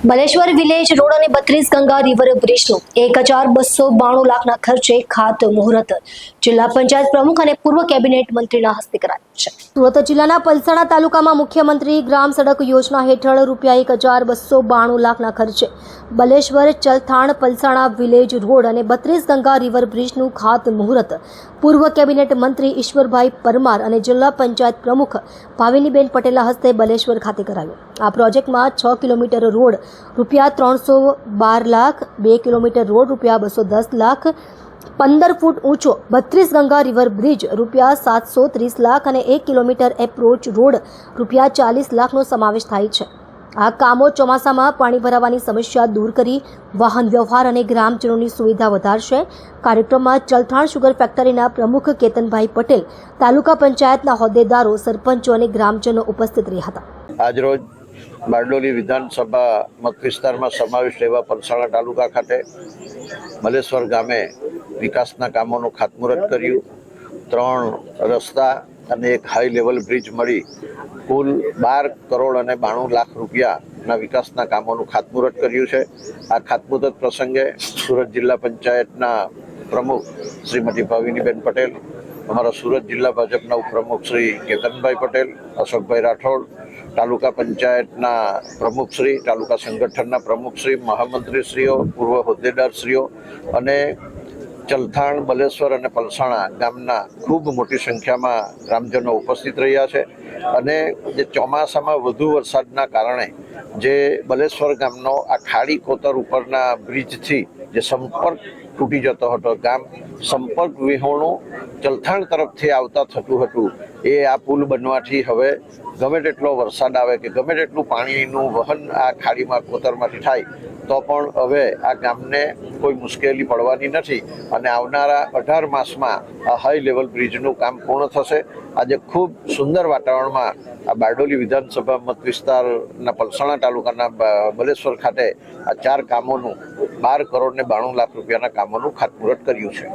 Baleshwar village road અને 32 Ganga river બ્રિજનું 1292 લાખના ખર્ચે ખાતમુહૂર્ત જિલ્લા પંચાયત પ્રમુખ અને પૂર્વ કેબિનેટ મંત્રીના હસ્તે કરાયું છે। સુરત જિલ્લાના પલસાણા તાલુકામાં મુખ્યમંત્રી ગ્રામ સડક યોજના હેઠળ ₹1292 લાખના ખર્ચે બલેશ્વર ચલથાણ પલસાણા વિલેજ રોડ અને 32 ગંગા રિવર બ્રિજનું ખાતમુહૂર્ત પૂર્વ કેબિનેટ મંત્રી ઈશ્વરભાઈ પરમાર અને જિલ્લા પંચાયત પ્રમુખ ભાવિનીબેન પટેલના હસ્તે બલેશ્વર ખાતે કરાયું। આ પ્રોજેક્ટમાં 6 kilometre road ₹312 lakh, 2 kilometre road ₹210 lakh, 15 ફૂટ ઊંચો 32 ગંગા રિવર બ્રિજ ₹730 લાખ અને 1 કિલોમીટર એપ્રોચ રોડ ₹40 લાખનો સમાવેશ થાય છે। આ કામો ચોમાસામાં પાણી ભરાવાની સમસ્યા દૂર કરી વાહન વ્યવહાર અને ગ્રામજનોની સુવિધા વધારશે। કાર્યક્રમમાં ચલથાણ શુગર ફેક્ટરીના પ્રમુખ કેતનભાઈ પટેલ, તાલુકા પંચાયતના હોદ્દેદારો, સરપંચો અને ગ્રામજનો ઉપસ્થિત રહ્યા હતા। આજરોજ બારડોલી વિધાનસભા મત વિસ્તારમાં સમાવિષ્ટ એવા પલસાણા તાલુકા ખાતે બલેશ્વર ગામે વિકાસના કામોનું ખાતમુહૂર્ત કર્યું। 3 રસ્તા અને એક હાઈ લેવલ બ્રિજ મળી કુલ 12 કરોડ અને 92 લાખ રૂપિયાના વિકાસના કામોનું ખાતમુહૂર્ત કર્યું છે। આ ખાતમુહૂર્ત પ્રસંગે સુરત જિલ્લા પંચાયતના પ્રમુખ શ્રીમતી ભાવિનીબેન પટેલ, અમારા સુરત જિલ્લા ભાજપના ઉપપ્રમુખ શ્રી કેતનભાઈ પટેલ, અશોકભાઈ રાઠોડ, તાલુકા પંચાયતના પ્રમુખશ્રી, તાલુકા સંગઠનના પ્રમુખશ્રી, મહામંત્રીશ્રીઓ, પૂર્વ હોદ્દેદારશ્રીઓ અને ચલથાણ, બલેશ્વર અને પલસાણા ગામના ખૂબ મોટી સંખ્યામાં ગ્રામજનો ઉપસ્થિત રહ્યા છે। અને જે ચોમાસામાં વધુ વરસાદના કારણે જે બલેશ્વર ગામનો આ ખાડી કોતર ઉપરના બ્રિજથી જે સંપર્ક તૂટી જતો હતો, ગામ સંપર્ક વિહોણું ચલથાણ તરફથી આવતા થતું હતું, એ આ પુલ બનવાથી હવે ગમે તેટલો વરસાદ આવે કે ગમે તેટલું પાણીનું વહન આ ખાડીમાં કોતરમાંથી થાય તો પણ હવે આ ગામને કોઈ મુશ્કેલી પડવાની નથી અને આવનારા 18 માસમાં આ હાઈ લેવલ બ્રિજનું કામ પૂર્ણ થશે। આજે ખૂબ સુંદર વાતાવરણમાં આ બારડોલી વિધાનસભા મત વિસ્તારના પલસાણા તાલુકાના બલેશ્વર ખાતે આ 4 કામોનું 12 કરોડ ને 92 લાખ રૂપિયાના કામોનું ખાતમુહૂર્ત કર્યું છે।